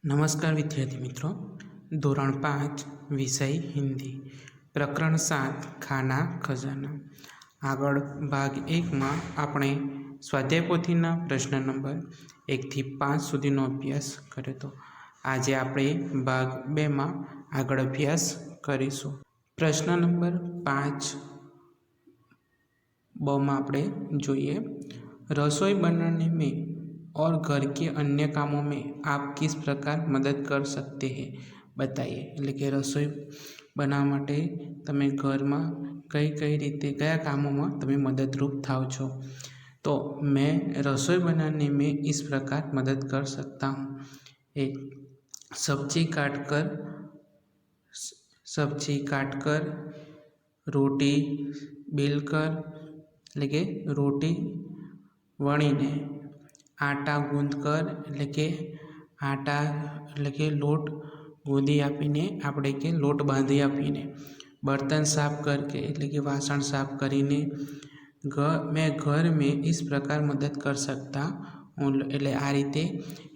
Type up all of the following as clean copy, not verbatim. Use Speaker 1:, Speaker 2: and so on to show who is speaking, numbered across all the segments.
Speaker 1: नमस्कार विद्यार्थी मित्रों, धोरण 5 विषय हिंदी प्रकरण 7 खाना खजाना आगळ भाग 1 में आपणे स्वाध्याय पोथीना प्रश्न नंबर 1 થી 5 सुधीनो अभ्यास कर्यो तो आजे आपणे भाग 2 में आगळ अभ्यास करीशुं। प्रश्न नंबर 5 ब में आपणे जोईए, रसोई बनाने में और घर के अन्य कामों में आप किस प्रकार मदद कर सकते हैं बताइए। એટલે કે રસોઈ બનાવવા માટે તમે ઘરમાં કઈ રીતે કયા કામોમાં તમે મદદરૂપ થાવ છો। तो मैं रसोई बनाने में इस प्रकार मदद कर सकता हूँ। एक, सब्जी काटकर रोटी बेलकर એટલે કે રોટી વણીને, आटा गूंथकर એટલે કે लोट गूंदी आपीने आपणे के लोट बांधी आपीने, बर्तन साफ करके એટલે કે वासण साफ करीने मैं घर में इस प्रकार मदद कर सकता हूँ। એટલે आ रीते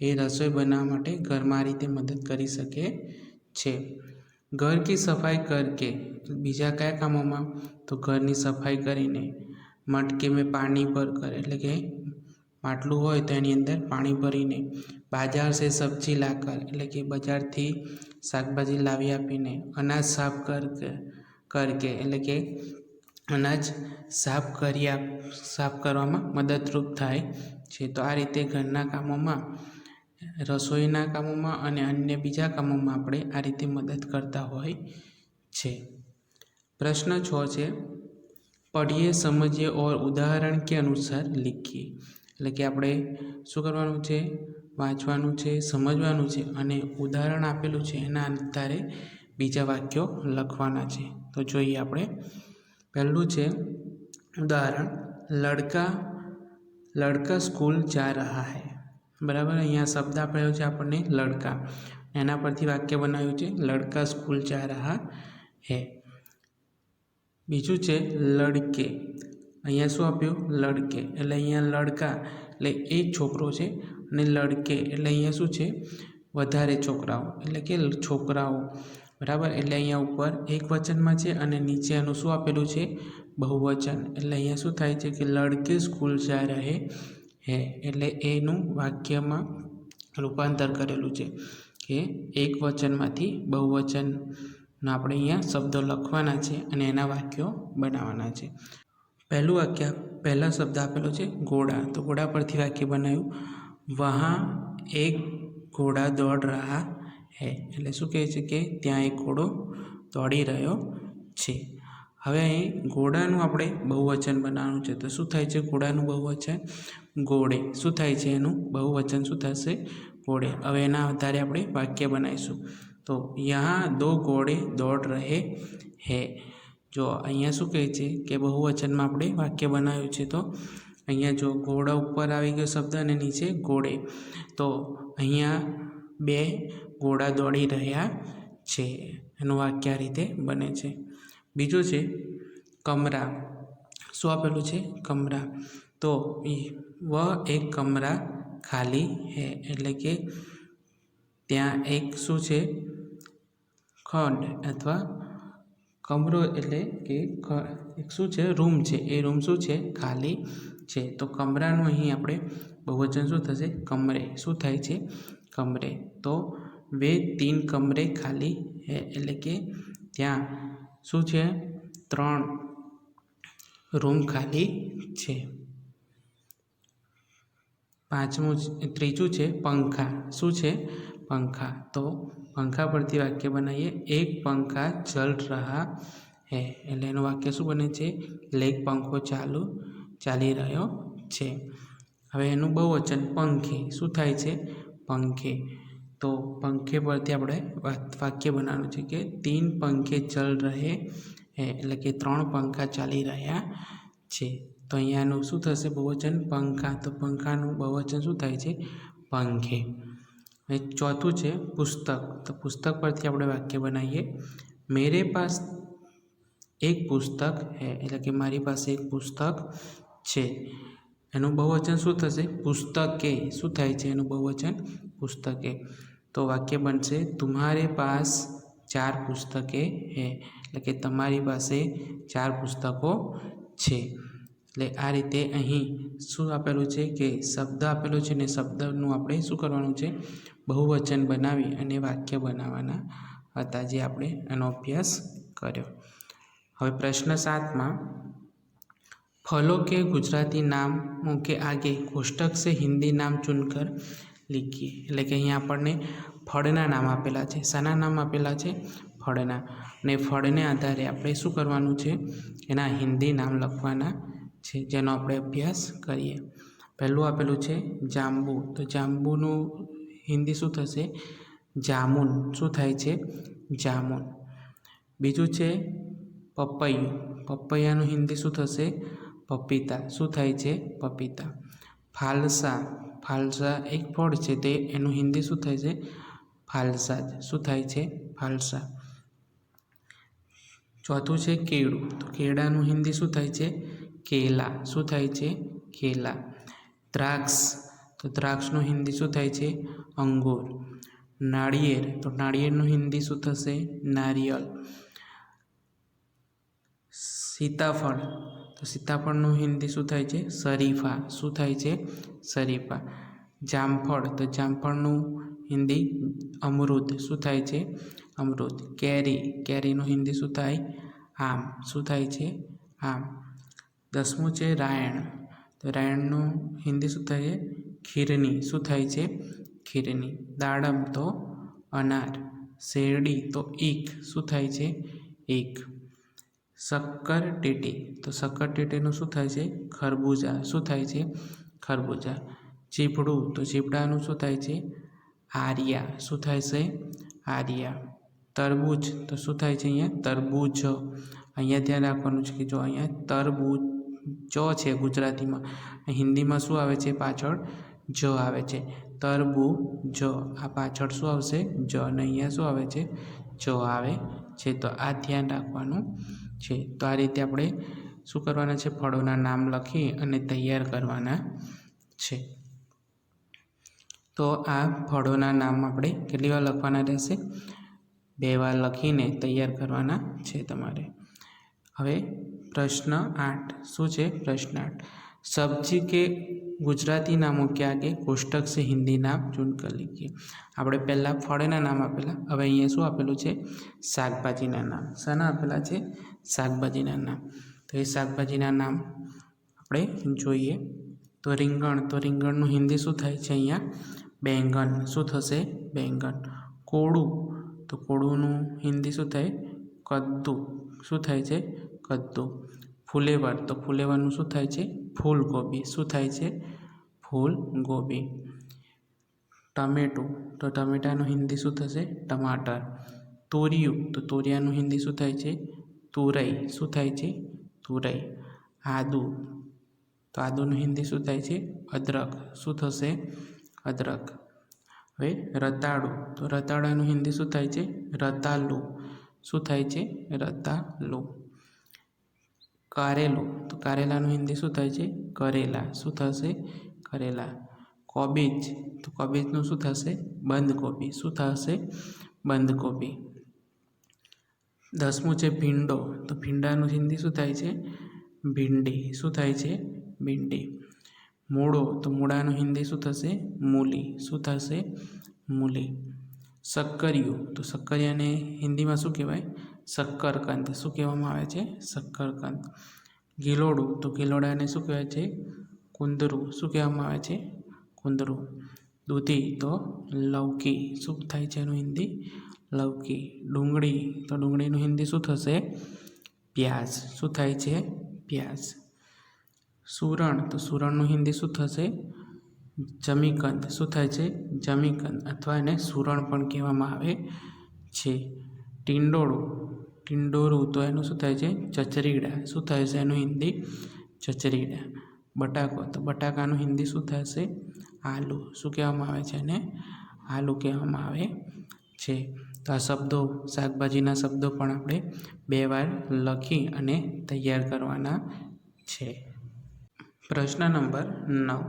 Speaker 1: ए रसोई बनाववा माटे घरमां आ रीते मदद करी सके छे। घर की सफाई करके बीजा कया कामोमां, तो घरनी सफाई करीने, मटके में पानी भरकर એટલે કે માટલું હોય તો એની અંદર પાણી ભરીને, बाजार से सब्जी लाकर એટલે કે બજારથી શાકભાજી લાવી આપીને, અનાજ સાફ કરકે એટલે કે અનાજ સાફ કરવામાં મદદરૂપ થાય છે। તો આ રીતે ઘરના કામોમાં, રસોઈના કામોમાં અને અન્ય બીજા કામોમાં આપણે આ રીતે મદદ કરતા હોય છે। प्रश्न 6 છે, पढ़िए समझिए और उदाहरण के अनुसार लिखिए। એટલે કે આપણે શું કરવાનું છે, વાંચવાનું છે, સમજવાનું છે અને ઉદાહરણ આપેલું છે એના આધારે બીજા વાક્યો લખવાના છે। તો જોઈએ આપણે, પહેલું છે ઉદાહરણ, लड़का स्कूल जा रहा है। बराबर, અહીંયા શબ્દ આપેલો છે આપણને લડકા, એના પરથી વાક્ય બનાવ્યું છે લડકા સ્કૂલ જા રહા હે। બીજું છે લડકે, અહીંયા શું આપ્યું લડકે, એટલે અહીંયા લડકા એટલે એક છોકરો છે અને લડકે એટલે અહીંયા શું છે વધારે છોકરાઓ એટલે કે છોકરાઓ। બરાબર, એટલે અહીંયા ઉપર એક વચનમાં છે અને નીચે આનું શું આપેલું છે બહુવચન, એટલે અહીંયા શું થાય છે કે લડકે સ્કૂલ જા રહે હે, એટલે એનું વાક્યમાં રૂપાંતર કરેલું છે કે એક વચનમાંથી બહુવચન આપણે અહીંયા શબ્દો લખવાના છે અને એના વાક્યો બનાવવાના છે। પહેલું વાક્ય, પહેલા શબ્દ આપેલો છે ઘોડા, તો ઘોડા પરથી વાક્ય બનાવ્યું, વહાં એક ઘોડા દોડ રહા હે, એટલે શું કહે છે કે ત્યાં એક ઘોડો દોડી રહ્યો છે। હવે અહીં ઘોડાનું આપણે બહુવચન બનાવવાનું છે, તો શું થાય છે ઘોડાનું બહુવચન ઘોડે, શું થાય છે એનું બહુવચન શું થશે ઘોડે। હવે એના આધારે આપણે વાક્ય બનાવીશું। તો યહાં દો ઘોડે દોડ રહે હે, જો અહીંયા શું કહે છે કે બહુવચનમાં આપણે વાક્ય બનાવ્યું છે, તો અહીંયા જો ઘોડા ઉપર આવી ગયો શબ્દ અને નીચે ઘોડે, તો અહીંયા બે ઘોડા દોડી રહ્યા છે, એનું વાક્ય આ રીતે બને છે। બીજું છે કમરા, શું આપેલું છે કમરા, તો વહ એક કમરા ખાલી હે, એટલે કે ત્યાં એક શું છે ખંડ અથવા કમરો એટલે કે એક શું છે રૂમ છે, એ રૂમ શું છે ખાલી છે। તો કમરાનું અહીં આપણે બહુવચન શું થશે કમરે, શું થાય છે કમરે। તો વે 3 કમરે ખાલી હે, એટલે કે ત્યાં શું છે 3 રૂમ ખાલી છે। ત્રીજું છે પંખા, શું છે પંખા, તો પંખા પરથી વાક્ય બનાવીએ, એક પંખા ચલ રહા હે, એટલે એનું વાક્ય શું બને છે એક પંખો ચાલી રહ્યો છે। હવે એનું બહુવચન પંખે, શું થાય છે પંખે, તો પંખે પરથી આપણે વાક્ય બનાવવાનું છે કે 3 પંખે ચલ રહે હે, એટલે કે 3 પંખા ચાલી રહ્યા છે। તો અહીંયાનું શું થશે બહુવચન પંખા, તો પંખાનું બહુવચન શું થાય છે પંખે। હવે ચોથું છે પુસ્તક, તો પુસ્તક પરથી આપણે વાક્ય બનાવીએ, મેરે પાસ એક પુસ્તક હે, એટલે કે મારી પાસે એક પુસ્તક છે, એનું બહુવચન શું થશે પુસ્તકે, શું થાય છે એનું બહુવચન પુસ્તકે। તો વાક્ય બનશે तुम्हारे पास 4 पुस्तकें है, એટલે કે તમારી પાસે 4 પુસ્તકો છે। એટલે આ રીતે અહીં શું આપેલું છે કે શબ્દ આપેલો છે ને શબ્દનું આપણે શું કરવાનું છે, બહુવચન બનાવી અને વાક્ય બનાવવાના હતા, જે આપણે એનો અભ્યાસ કર્યો। હવે પ્રશ્ન 7માં फलों के गुजराती नामों के आगे कोष्टक से हिंदी नाम चुनकर लिखिए, એટલે કે અહીંયા આપણને ફળના નામ આપેલા છે। શાના નામ આપેલા છે? ફળના। અને ફળને આધારે આપણે શું કરવાનું છે, એના હિન્દી નામ લખવાના છે, જેનો આપણે અભ્યાસ કરીએ। પહેલું આપેલું છે જાંબુ, તો જાંબુનું હિન્દી શું થશે? જામુન। શું થાય છે? જામુન। બીજું છે પપૈયું, પપૈયાનું હિન્દી શું થશે? પપીતા। શું થાય છે? પપીતા। ફાલસા, ફાલસા એક ફળ છે, તે એનું હિન્દી શું થાય છે? ફાલસા। શું થાય છે? ફાલસા। ચોથું છે કેળું, તો કેળાનું હિન્દી શું થાય છે? કેલા। શું થાય છે? કેલા। દ્રાક્ષ, તો દ્રાક્ષનું હિન્દી શું થાય છે? અંગુર। નાળિયેર, તો નાળિયેરનું હિન્દી શું થશે? નારિયેળ। સીતાફળ, તો સીતાફળનું હિન્દી શું થાય છે? શરીફા। શું થાય છે? શરીફા। જામફળ, તો જામફળનું હિન્દી અમૃત। શું થાય છે? અમૃત। કેરી, કેરીનું હિન્દી શું થાય? આમ। શું થાય છે? આમ। 10મું છે રાયણ, તો રાયણનું હિન્દી શું થાય? ખીરની। શું થાય છે? ખીરની। દાડમ, તો અનાર। શેરડી, તો ઈખ। શું થાય છે? ઈખ। શક્કરટેટી, તો શક્કરટેટીનું શું થાય છે? ખરબૂજા। શું થાય છે? ખરબૂજા। ચીભડું, તો ચીભડાનું શું થાય છે? આર્યા। શું થાય છે? આર્યા। તરબૂચ, તો શું થાય છે? અહીંયા તરબૂચ। અહીંયા ધ્યાન રાખવાનું છે કે જો અહીંયા તરબૂચ છે ગુજરાતીમાં, હિન્દીમાં શું આવે છે? પાછળ જ આવે છે। તરબૂચ, આ પાછળ શું આવશે? જ, અને અહીંયા શું આવે છે? જ આવે છે। તો આ ધ્યાન રાખવાનું છે। તો આ રીતે આપણે શું કરવાના છે? ફળોના નામ લખી અને તૈયાર કરવાના છે। તો આ ફળોના નામ આપણે કેટલી વાર લખવાના રહેશે? 2 વાર લખીને તૈયાર કરવાના છે તમારે। હવે પ્રશ્ન 8 શું છે? પ્રશ્ન 8 सब्जी के गुजराती नामों के आगे कोष्टक से हिंदी नाम चुनकर लिखिए। આપણે પહેલાં ફળના નામ આપેલા, હવે અહીંયા શું આપેલું છે? શાકભાજીના નામ। શાના આપેલા છે? શાકભાજીના નામ। તો એ શાકભાજીના નામ આપણે જોઈએ। તો રીંગણ, તો રીંગણનું હિન્દી શું થાય છે? અહીંયા બેંગન। શું થશે? બેંગન। કોળું, તો કોળુંનું હિન્દી શું થાય? કદ્દુ। શું થાય છે? કદ્દુ। ફુલેવર, તો ફુલેવરનું શું થાય છે? ફૂલગોબી। શું થાય છે? ફૂલગોબી। ટમેટું, તો ટમેટાનું હિન્દી શું થશે? ટમાટર। તોરિયું, તો તોરિયાનું હિન્દી શું થાય છે? તુરઈ। શું થાય છે? તુરઈ। આદુ, તો આદુનું હિન્દી શું થાય છે? અદરક। શું થશે? અદરક। હવે રતાળું, તો રતાળાનું હિન્દી શું થાય છે? રતાલું। શું થાય છે? રતાલું। કારેલું, તો કારેલાનું હિન્દી શું થાય છે? કરેલા। શું થશે? કરેલા। કોબીજ, તો કોબીજનું શું થશે? બંધકોબી। શું થશે? બંધકોબી। 10મું છે ભીંડો, તો ભીંડાનું હિન્દી શું થાય છે? ભીંડી। શું થાય છે? ભીંડી। મૂળો, તો મૂળાનું હિન્દી શું થશે? મૂલી। શું થશે? મૂલી। શક્કરિયું, તો શક્કરિયાને હિન્દીમાં શું કહેવાય? શક્કરકંદ। શું કહેવામાં આવે છે? શક્કરકંદ। ગિલોડું, તો ગિલોડાને શું કહેવાય છે? કુંદરું। શું કહેવામાં આવે છે? કુંદરું। દૂધી, તો લૌકી। શું થાય છે એનું હિન્દી? લૌકી। ડુંગળી, તો ડુંગળીનું હિન્દી શું થશે? પ્યાજ। શું થાય છે? પ્યાજ। સુરણ, તો સુરણનું હિન્દી શું થશે? જમીકંદ। શું થાય છે? જમીકંદ, અથવા એને સુરણ પણ કહેવામાં આવે છે। ટિંડોળું, ટિંડોરું, તો એનું શું થાય છે? ચચરીડા। શું થાય છે એનું હિન્દી? ચચરીડા। બટાકો, તો બટાકાનું હિન્દી શું થશે? આલુ। શું કહેવામાં આવે છે એને? આલુ કહેવામાં આવે છે। તો આ શબ્દો, શાકભાજીના શબ્દો પણ આપણે 2 વાર લખી અને તૈયાર કરવાના છે। પ્રશ્ન નંબર 9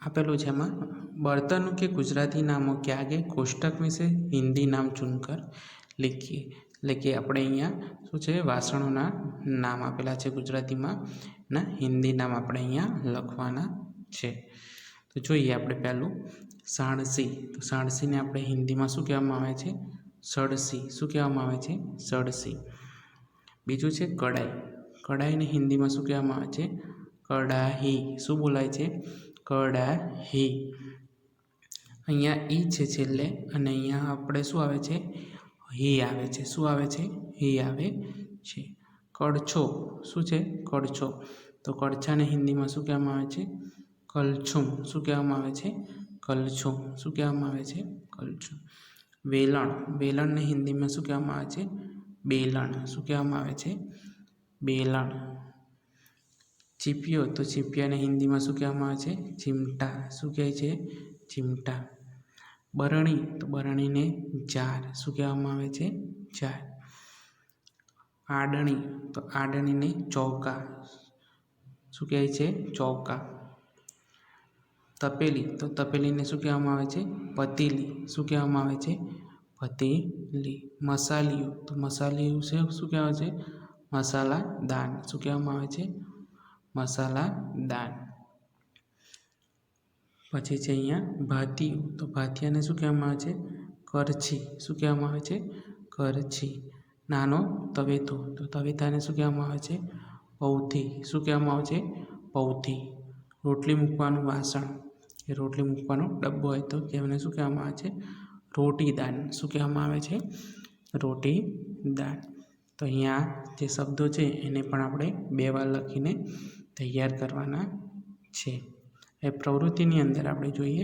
Speaker 1: આપેલું છે, એમાં बर्तनों के गुजराती नामों के आगे कोष्टक में से हिंदी नाम चुनकर लिखिए। એટલે કે આપણે અહીંયા શું છે વાસણોના નામ આપેલા છે ગુજરાતીમાં ના હિન્દી નામ આપણે અહીંયા લખવાના છે। તો જોઈએ આપણે પહેલું સાણસી। તો સાણસીને આપણે હિન્દીમાં શું કહેવામાં આવે છે? સડસી। શું કહેવામાં આવે છે? સડસી। બીજું છે કડાઈ। કડાઈને હિન્દીમાં શું કહેવામાં આવે છે? કડાહી। શું બોલાય છે? કડાહી। અહીંયા ઈ છે છેલ્લે અને અહીંયા આપણે શું આવે છે? ही आवे छे। શું આવે છે? ही आवे छे। कड़छो શું છે? कड़छो। तो कड़छाने हिंदीમાં શું કહેવામાં આવે છે? कलछुम। શું કહેવામાં આવે છે? कलछुम। શું કહેવામાં આવે છે? कलछुम। वेलण। वेलणને હિન્દીમાં શું કહેવામાં આવે છે? बेलण। શું કહેવામાં આવે છે? बेलण। ચીપિયો। તો ચીપિયાને હિન્દીમાં શું કહેવામાં આવે છે? चिमटा। શું કહે છે? चिमटा। बरणी। तो बरणी ने जार। शू कहेवामां आवे छे? जार। आडणी। तो आडणी ने चौका। शू कहे छे? चौका। तपेली। तो तपेली ने शू कहेवामां आवे छे? पतीली। शू कहेवामां आवे छे? पतीली। मसालियो। तो मसालियो से शू कहेवाय छे? मसालादान। शू कहेवामां आवे छे? मसालादान। पछी छे अहींया भातियो। तो भातियाने शुं कहेवामां आवे छे? करछी। शुं कहेवामां आवे छे? करछी। नानो तवेतो। तो तवेताने शुं कहेवामां आवे छे? पौथी। शुं कहेवामां आवे छे? पौथी। रोटली मूकवानुं वासण। ए रोटली मूकवानो डब्बो होय तो तेने शुं कहेवामां आवे छे? रोटीदान। शुं कहेवामां आवे छे? रोटीदान। तो अहींया जे शब्दों छे एने पण आपणे बे वार लखीने तैयार करवाना छे। ए प्रवृत्ति अंदर आप जोईए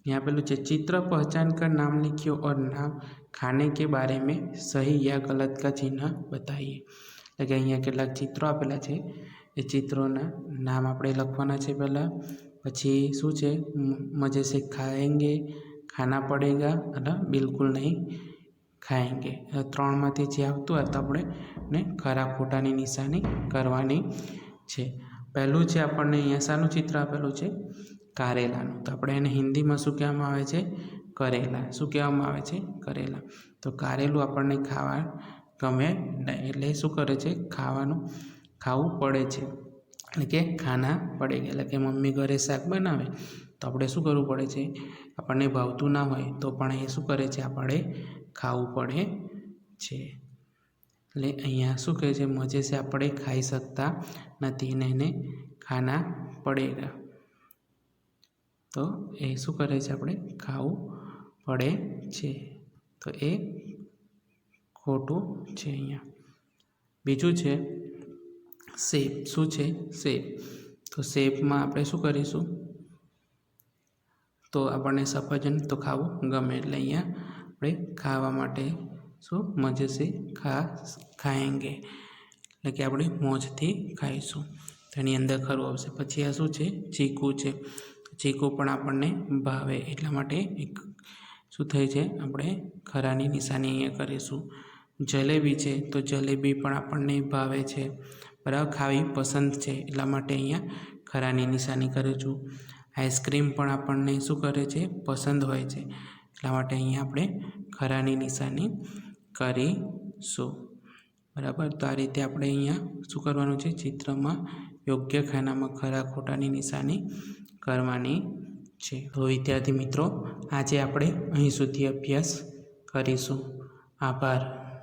Speaker 1: यहाँ पेलू है चित्र पहचान कर नाम लिखियो और नाम खाने के बारे में सही या गलत का चिन्ह बताइए। એટલે અહીંયા કેટલાક ચિત્રો આપેલા છે એ ચિત્રોના નામ આપણે લખવાના છે પહેલાં। પછી શું છે? મજે સે ખાएंगे, ખાના પડેગા અને બિલકુલ નહીં ખાएंगे। ત્રણમાંથી જે આવતું હોય તો આપણે ખરા ખોટાની નિશાની કરવાની છે। પહેલું છે આપણને અહીંયા શાનું ચિત્ર આપેલું છે? કારેલાનું। તો આપણે એને હિન્દીમાં શું કહેવામાં આવે છે? કરેલા। શું કહેવામાં આવે છે? કરેલા। તો કારેલું આપણને ખાવા ગમે નહીં એટલે શું કરે છે? ખાવું પડે છે એટલે કે ખાના પડેગા। એટલે કે મમ્મી ઘરે શાક બનાવે તો આપણે શું કરવું પડે છે? આપણને ભાવતું ના હોય તો પણ એ શું કરે છે? આપણે ખાવું પડે છે। એટલે અહીંયા શું કહે છે? મજે સે આપણે ખાઈ શકતા નથી ને એને ખાના પડેગા। तो ए शू करे छे? आपणे खावुं पड़े छे। तो ए खोटुं छे। अहींया बीजुं छे सेब। शू छे? सेब। तो सेब में आपणे शू करीशुं? तो आपणे सफरजन तो खावुं गमे એટલે અહીંયા આપણે ખાવા માટે શું? મજે સે ખાएंगे એટલે કે આપણે મોજથી ખાઈશું તો એની અંદર ખરું આવશે। પછી આ શું છે? ચીકુ છે। ચીકુ પણ આપણને ભાવે એટલા માટે એક શું થાય છે? આપણે ખરાની નિશાની અહીંયા કરીશું। જલેબી છે। તો જલેબી પણ આપણને ભાવે છે બરાબર, ખાવી પસંદ છે એટલા માટે અહીંયા ખરાની નિશાની કરું છું। આઈસ્ક્રીમ પણ આપણને શું કરે છે? પસંદ હોય છે એટલા માટે અહીંયા આપણે ખરાની નિશાની કરીશું બરાબર। તો આ રીતે આપણે અહીંયા શું કરવાનું છે? ચિત્રમાં યોગ્ય ખાનામાં ખરા ખોટાની નિશાની करवानी छे। तो विद्यार्थी मित्रों आज આપણે અહીં સુધી અભ્યાસ કરીશું। आभार।